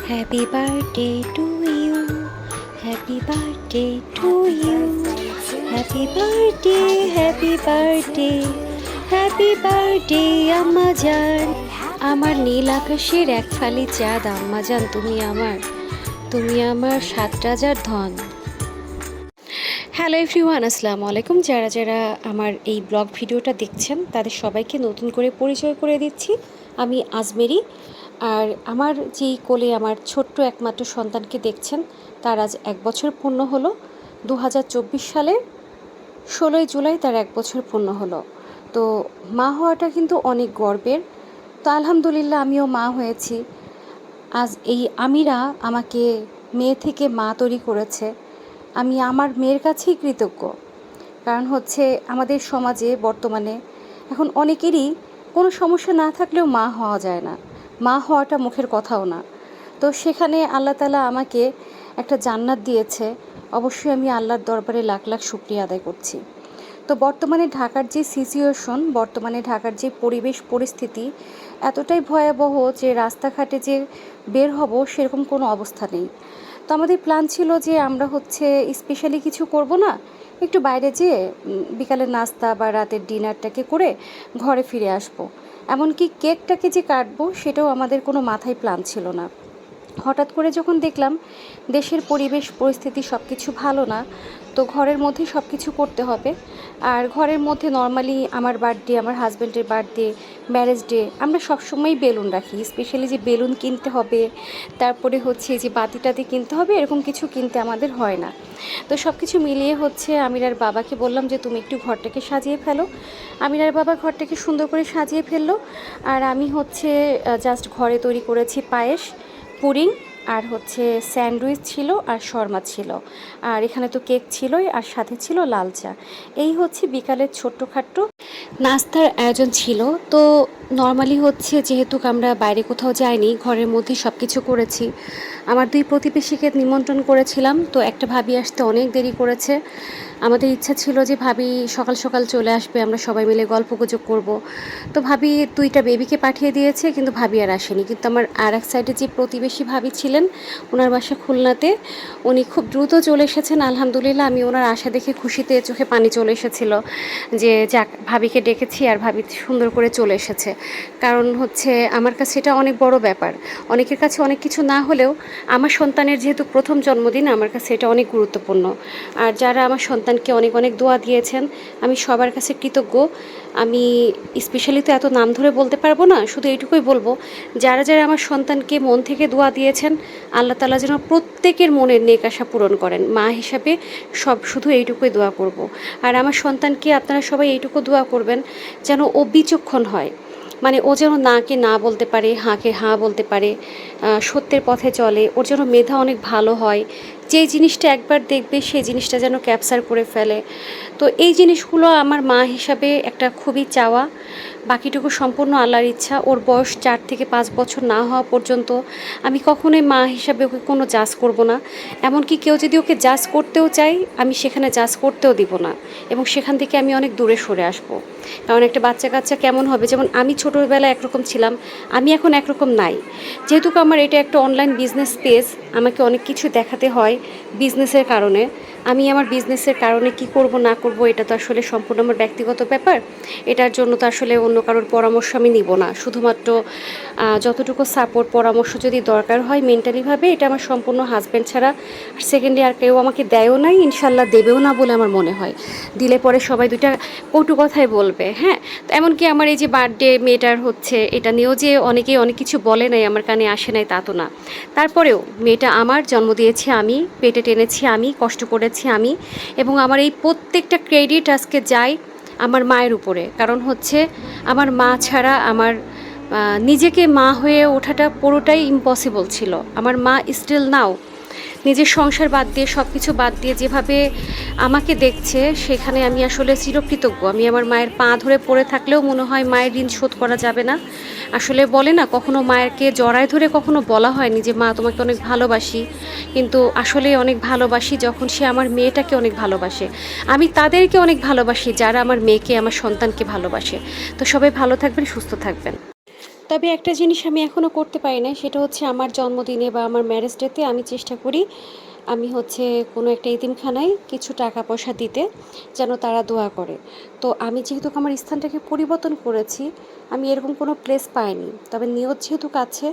Happy birthday to you. Happy birthday to you. Happy birthday, happy birthday. Happy birthday আম্মা জান। আমার নীল আকাশের এক ফালি চাঁদ আম্মা জান, তুমি আমার 7 রাজার ধন। হ্যালো এভরিওয়ান, আসসালামু আলাইকুম। যারা যারা আমার এই ব্লগ ভিডিওটা দেখছেন তাদের সবাইকে নতুন করে পরিচয় করে দিচ্ছি। আমি আজমেরি। আর আমার যেই কোলে আমার ছোট্ট একমাত্র সন্তানকে দেখছেন, তার আজ 1 বছর পূর্ণ হলো। 2024 সালের 16 জুলাই তার 1 বছর পূর্ণ হলো। তো মা হওয়াটা কিন্তু অনেক গর্বের। তো আলহামদুলিল্লাহ আমিও মা হয়েছি। আজ এই আমিরা আমাকে মেয়ে থেকে মা তৈরি করেছে। আমি আমার মেয়ের কাছেই কৃতজ্ঞ। কারণ হচ্ছে আমাদের সমাজে বর্তমানে এখন অনেকেরই কোনো সমস্যা না থাকলেও মা হওয়া যায় না, মা হওয়াটা মুখের কথাও না। তো সেখানে আল্লাহ তাআলা আমাকে একটা জান্নাত দিয়েছে। অবশ্যই আমি আল্লাহর দরবারে লাখ লাখ শুকরিয়া আদায় করছি। তো বর্তমানে ঢাকার যে সিচুয়েশন, বর্তমানে ঢাকার যে পরিবেশ পরিস্থিতি এতটাই ভয়াবহ যে রাস্তাঘাটে যে বের হব সেরকম কোনো অবস্থা নেই। তো আমাদের প্ল্যান ছিল যে আমরা হচ্ছে স্পেশালি কিছু করব না, একটু বাইরে যেয়ে বিকালের নাস্তা বা রাতের ডিনারটাকে করে ঘরে ফিরে আসব। এমনকি কেকটাকে যে কাটবো সেটাও আমাদের কোনো মাথায় প্ল্যান ছিল না। হঠাৎ করে যখন দেখলাম দেশের পরিবেশ পরিস্থিতি সব কিছু ভালো না, তো ঘরের মধ্যেই সব কিছু করতে হবে। আর ঘরের মধ্যে নর্মালি আমার বার্থডে, আমার হাজব্যান্ডের বার্থডে, ম্যারেজ ডে আমরা সবসময়ই বেলুন রাখি। স্পেশালি যে বেলুন কিনতে হবে, তারপরে হচ্ছে যে বাতি টাতি কিনতে হবে, এরকম কিছু কিনতে আমাদের হয় না। তো সব কিছু মিলিয়ে হচ্ছে আমিরার বাবাকে বললাম যে তুমি একটু ঘরটাকে সাজিয়ে ফেলো। আমিরার বাবা ঘরটাকে সুন্দর করে সাজিয়ে ফেললো। আর আমি হচ্ছে জাস্ট ঘরে তৈরি করেছি পায়েস, পুডিং, আর হচ্ছে স্যান্ডউইচ ছিল, আর শর্মা ছিল, আর এখানে তো কেক ছিলই, আর সাথে ছিল লাল চা। এই হচ্ছে বিকালের ছোট্টখাট্টো নাস্তার আয়োজন ছিল। তো নর্মালি হচ্ছে যেহেতু আমরা বাইরে কোথাও যাইনি, ঘরের মধ্যে সব কিছু করেছি। আমার 2 প্রতিবেশীকে নিমন্ত্রণ করেছিলাম। তো একটা ভাবি আসতে অনেক দেরি করেছে। আমাদের ইচ্ছা ছিল যে ভাবি সকাল সকাল চলে আসবে, আমরা সবাই মিলে গল্পগুজব করব। তো ভাবি 2টা বেবিকে পাঠিয়ে দিয়েছে, কিন্তু ভাবি আর আসেনি। কিন্তু আমার আর এক সাইডে যে প্রতিবেশী ভাবি ছিলেন, ওনার বাসা খুলনাতে, উনি খুব দ্রুত চলে এসেছেন। আলহামদুলিল্লাহ আমি ওনার আশা দেখে খুশিতে চোখে পানি চলে এসেছিল যে যাক, ভাবিকে ডেকেছি আর ভাবি সুন্দর করে চলে এসেছে। কারণ হচ্ছে আমার কাছে এটা অনেক বড় ব্যাপার। অনেকের কাছে অনেক কিছু না হলেও আমার সন্তানের যেহেতু প্রথম জন্মদিন, আমার কাছে এটা অনেক গুরুত্বপূর্ণ। আর যারা আমার সন্তানকে অনেক অনেক দোয়া দিয়েছেন, আমি সবার কাছে কৃতজ্ঞ। আমি স্পেশালি তো এত নাম ধরে বলতে পারবো না, শুধু এইটুকুই বলবো, যারা যারা আমার সন্তানকে মন থেকে দোয়া দিয়েছেন, আল্লাহ তাআলা যেন প্রত্যেকের মনের নেক আশা পূরণ করেন। মা হিসাবে শুধু এইটুকুই দোয়া করব। আর আমার সন্তানকে আপনারা সবাই এইটুকু দোয়া করবেন যেন ও বিচক্ষণ হয়। মানে ও যেন নাকে না বলতে পারে, হাঁকে হাঁ বলতে পারে, সত্যের পথে চলে, ওর যেন মেধা অনেক ভালো হয়। যেই জিনিসটা একবার দেখবে সেই জিনিসটা যেন ক্যাপচার করে ফেলে। তো এই জিনিসগুলো আমার মা হিসাবে একটা খুবই চাওয়া। বাকিটুকু সম্পূর্ণ আল্লাহর ইচ্ছা। ওর বয়স 4 থেকে 5 বছর না হওয়া পর্যন্ত আমি কখনোই মা হিসাবে ওকে কোনো জাজ করব না। এমনকি কেউ যদি ওকে জাজ করতেও চাই, আমি সেখানে জাজ করতেও দিব না, এবং সেখান থেকে আমি অনেক দূরে সরে আসব। কারণ একটা বাচ্চা কাচ্চা কেমন হবে, যেমন আমি ছোটোবেলায় একরকম ছিলাম, আমি এখন একরকম নাই। যেহেতু আমার এটা একটা অনলাইন বিজনেস পেজ, আমাকে অনেক কিছু দেখাতে হয় বিজনেসের কারণে। আমি আমার বিজনেসের কারণে কি করব না করব এটা তো আসলে সম্পূর্ণ আমার ব্যক্তিগত ব্যাপার। এটার জন্য তো আসলে অন্য কারোর পরামর্শ আমি নিব না। শুধুমাত্র যতটুকু সাপোর্ট পরামর্শ যদি দরকার হয় মেন্টালিভাবে, এটা আমার সম্পূর্ণ হাজব্যান্ড ছাড়া সেকেন্ডে আর কেউ আমাকে দেয়ও নাই, ইনশাল্লাহ দেবেও না বলে আমার মনে হয়। দিলে পরে সবাই 2টা কটু কথাই বলবে। হ্যাঁ, তো এমনকি আমার এই যে বার্থডে মেয়েটার হচ্ছে, এটা নিয়েও যে অনেকেই অনেক কিছু বলে নাই, আমার কানে আসে নাই তা তো না। তারপরেও মেয়েটা আমার, জন্ম দিয়েছি আমি, পেটে টেনেছি আমি, কষ্ট করেছি আমি, এবং আমার এই প্রত্যেকটা ক্রেডিট আজকে যায় আমার মায়ের উপরে। কারণ হচ্ছে আমার মা ছাড়া আমার নিজেকে মা হয়ে ওঠাটা পুরোটাই ইম্পসিবল ছিল। আমার মা স্টিল নাও নিজের সংসার বাদ দিয়ে, সব কিছু বাদ দিয়ে যেভাবে আমাকে দেখছে, সেখানে আমি আসলে চিরকৃতজ্ঞ। আমি আমার মায়ের পা ধরে পড়ে থাকলেও মনে হয় মায়ের ঋণ শোধ করা যাবে না। আসলে বলে না, কখনো মায়েরকে জড়ায় ধরে কখনো বলা হয়নি যে মা তোমাকে অনেক ভালোবাসি, কিন্তু আসলে অনেক ভালোবাসি যখন সে আমার মেয়েটাকে অনেক ভালোবাসে। আমি তাদেরকে অনেক ভালোবাসি যারা আমার মেয়েকে, আমার সন্তানকে ভালোবাসে। তো সবাই ভালো থাকবেন, সুস্থ থাকবেন। তবে একটা জিনিস আমি এখনও করতে পারি না, সেটা হচ্ছে আমার জন্মদিনে বা আমার ম্যারেজ ডেতে আমি চেষ্টা করি আমি হচ্ছে কোনো একটা এতিমখানায় কিছু টাকা পয়সা দিতে, যেন তারা দোয়া করে। তো আমি যেহেতু আমার স্থানটাকে পরিবর্তন করেছি, আমি এরকম কোনো প্লেস পাইনি, তবে নিয়ত যেহেতু কাছে,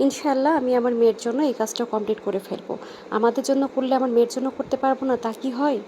ইনশাআল্লাহ আমি আমার মেয়ের জন্য এই কাজটা কমপ্লিট করে ফেলবো। আমাদের জন্য করলে আমার মেয়ের জন্য করতে পারবো না, তা কি হয়?